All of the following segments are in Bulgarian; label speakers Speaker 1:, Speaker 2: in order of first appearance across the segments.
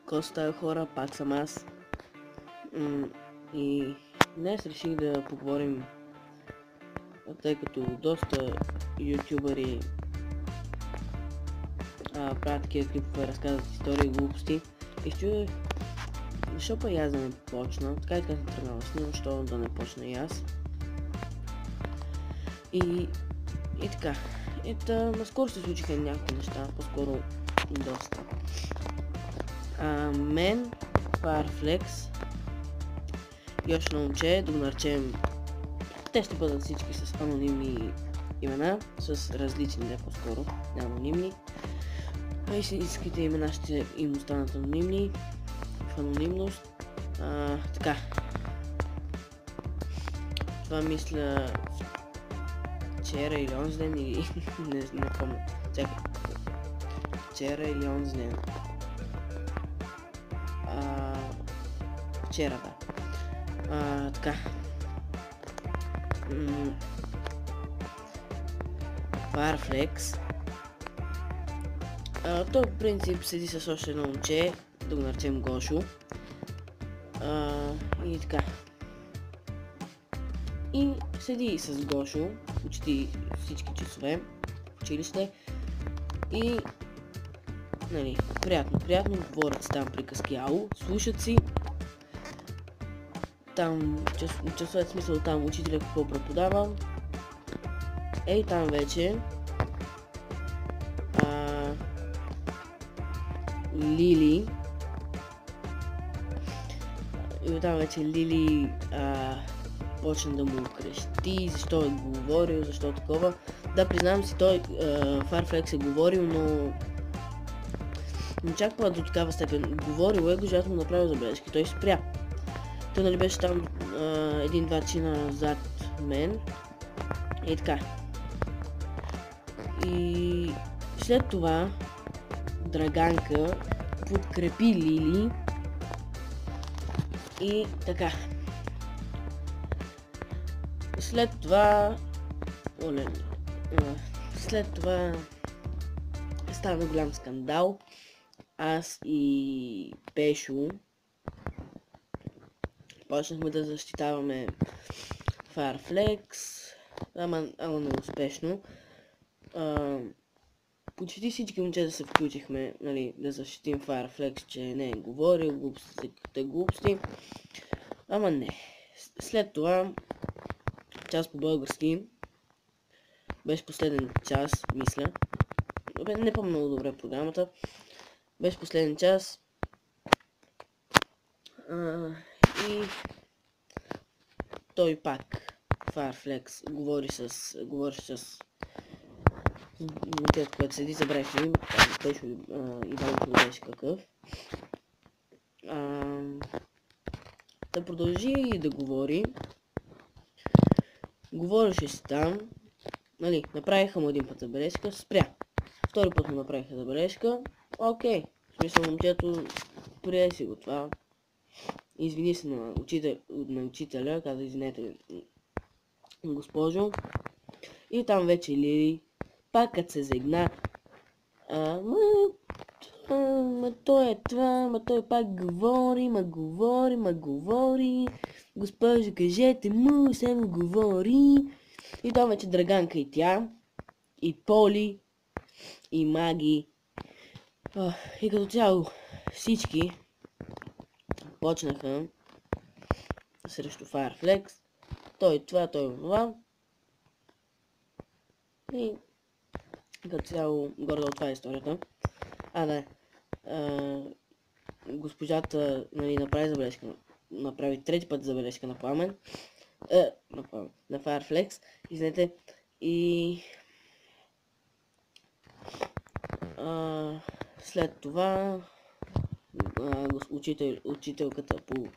Speaker 1: Коста хора, пак съм аз. И днес реших да поговорим, тъй като доста ютубъри правят такива клипове, разказват истории и глупости. И чух, защо па и аз да не почна, така и така съм тръгнала с него, защо да не почна и аз. И така, наскоро се случиха някакви неща, по-скоро доста. Мен, Farflex и още на момче, да го наречем, те ще бъдат всички с анонимни имена, с различни, не по-скоро, не анонимни. А истинските имена ще им останат анонимни, в анонимност. Така. Това мисля вчера или онзи ден, или не помня. Чакай. Вчера или онзи ден. Вчера, да. Така. Farflex. Той в принцип седи с още едно момче, да го наречем Гошо. И така. И седи с Гошо, почти всички часове в училище. И нали, приятно, говорят си там приказки, ау, слушат си. Там часове в смисъл там учителя какво преподава. Ей там вече Лили. И оттам вече Лили почна да му крещи, защо е говорил, защо такова. Да, признавам си, той Farflex е говорил, но не чак па до такава степен. Говорил е, когато му направил забележки, той спря. Той нали беше там един-два чина зад мен. И така. И след това Драганка подкрепи Лили. И така. След това стана голям скандал. Аз и Пешо почнахме да защитаваме Farflex, ама неуспешно. Почти всички момчета се включихме, нали, да защитим Farflex, че не е говорил глупости. Ама не. След това, час по български, беше последен час, мисля. Не помня много добре програмата. Беше последен час. И той пак, Farflex, говори с момчето, което седи, забравих ли, беше Иванко не беше какъв. Да продължи да говори. Говореше си там. Нали, направиха му един път забележка, спря. Втори път му направиха забележка. Окей. В смисъл момчето прие си го това. Извини се на учителя, каза извинете госпожо. И там вече Лили пак като се загна. Той е това, той пак говори. Госпожо, кажете му, само говори. И там вече Драганка и тя, и Поли, и Маги. И като цяло всички почнаха срещу Farflex. Той това, той онова. И като цяло горе-долу това е историята. Да. Госпожата нали, направи трети път забележка на Пламен. На Farflex, извинете. И след това учителката по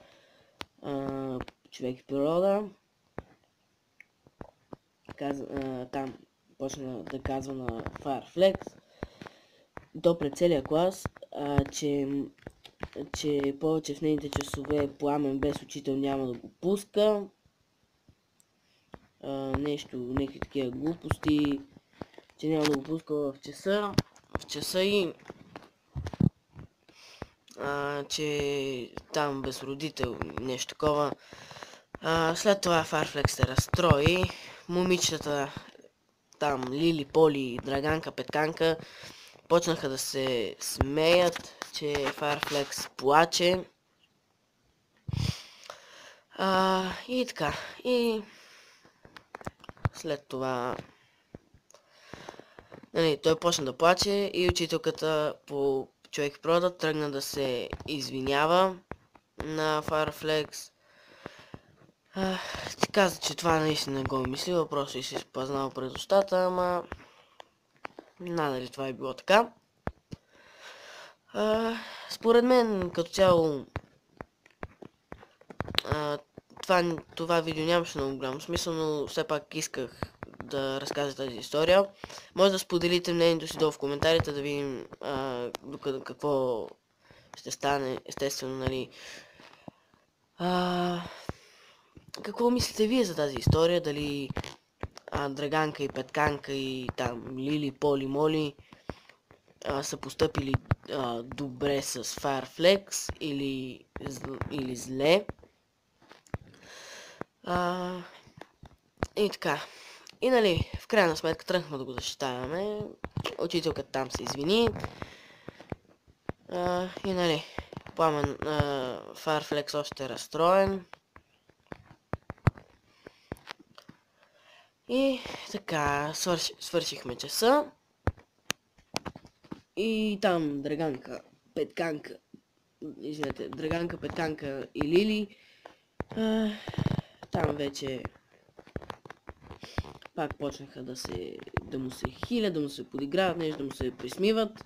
Speaker 1: човек и природа там почна да казва на Farflex то пред целия клас, че повече в нейните часове Пламен без учител няма да го пуска. Някакви такива глупости, че няма да го пуска в часа и че там без родител, нещо такова. След това Farflex се разстрои, момичетата там, Лили, Поли, Драганка, Петканка, почнаха да се смеят, че Farflex плаче. И така, и след това той почна да плаче и учителката по човек в природа тръгна да се извинява на Farflex. Ти каза, че това наистина не го е мислила, просто и си спознал през устата, ама надали това е било така. Според мен, като цяло, това видео нямаше много голям смисъл, но все пак исках да разкажа тази история. Може да споделите мнението си долу в коментарите, да видим какво ще стане, естествено, нали. Какво мислите вие за тази история? Дали Драганка и Петканка и там Лили, Поли, Моли са постъпили добре с Farflex или зле? И така. И нали, в крайна сметка тръгнахме да го защитаваме. Учителката там се извини. И нали, Пламен, Farflex още е разстроен. И така, свършихме часа. И там Драганка, Петканка, и Лили, там вече пак почнаха да му се хилят, да му се подиграват, нещо да му се присмиват.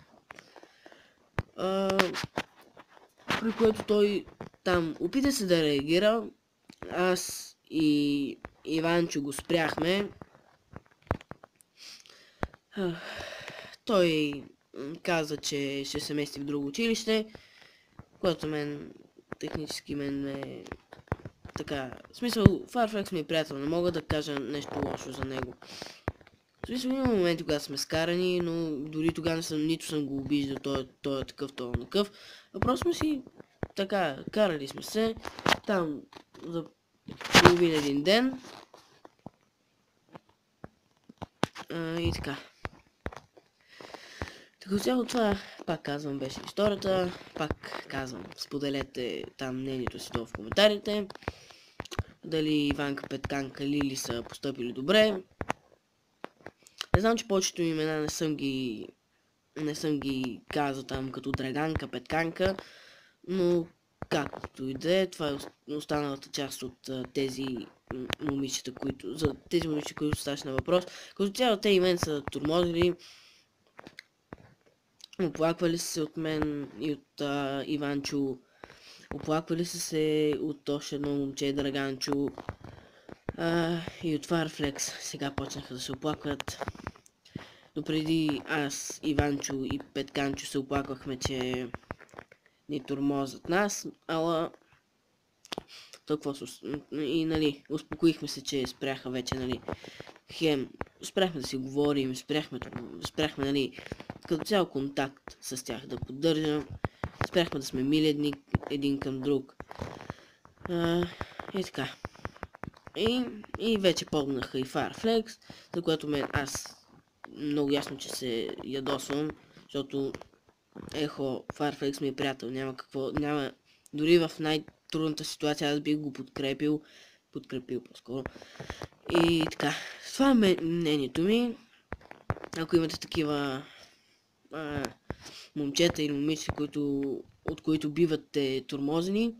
Speaker 1: При което той там опита се да реагира. Аз и Иванчо го спряхме. Той каза, че ще се мести в друго училище, което технически е така. В смисъл, Farflex ми е приятел, не мога да кажа нещо лошо за него. В смисъл, има моменти, когато сме скарани, но дори тогава нито съм го обиждал, той е такъв, той е такъв. А просто сме си така, карали сме се там за половин един ден. И така. Така цяло това, пак казвам, беше историята. Пак казвам, споделете там мнението си долу в коментарите. Дали Иванка, Петканка, Лили са постъпили добре. Не знам, че повечето имена не съм ги казал там като Драганка, Петканка, но както и да е, това е останалата част от тези момичета, които ставаше на въпрос. Като цяло те и мен са тормозили, оплаквали се от мен и от Иванчо, оплаквали се от още едно момче, Драганчо, и от Farflex. Сега почнаха да се оплакват. Но преди аз, Иванчо и Петканчо се оплаквахме, че ни тормозят нас, ала толкова и нали, успокоихме се, че спряха вече, нали, спряхме да си говорим, спряхме, нали, като цял контакт с тях да поддържам, спряхме да сме мили един към друг. И така. И вече помнаха и Farflex, за което аз много ясно, че се ядосвам, защото Farflex ми е приятел, няма, дори в най-трудната ситуация аз бих го подкрепил по-скоро. И така, това е мнението ми. Ако имате такива момчета или момичета, от които бивате тормозени,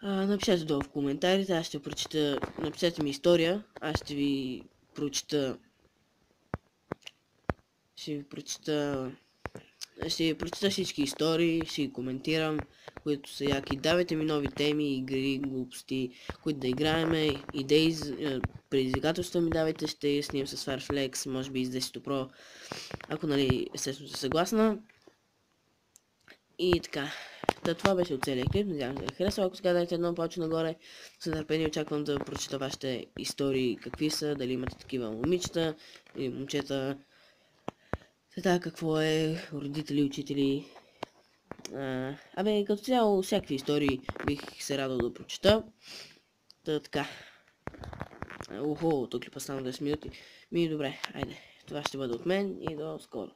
Speaker 1: напишете долу в коментарите, аз ще прочита, напишете ми история, аз ще ви прочита всички истории, ще ги коментирам, които са яки. Давайте ми нови теми, игри, глупости, които да играеме, идеи, предизвикателства ми давайте, ще снимам с Farflex, може би с 10 Pro, ако нали естествено сте съгласна. И така, това беше от целия клип, надявам се да ви харесва, ако сега дайте едно палче нагоре, с нетърпение очаквам да прочита вашите истории, какви са, дали имате такива момичета или момчета. Така, какво е, родители, учители, Абе, като цяло, всякакви истории бих се радвал да прочета. Така. Охо, тук ли стана 10 минути? Добре, айде. Това ще бъде от мен и до скоро.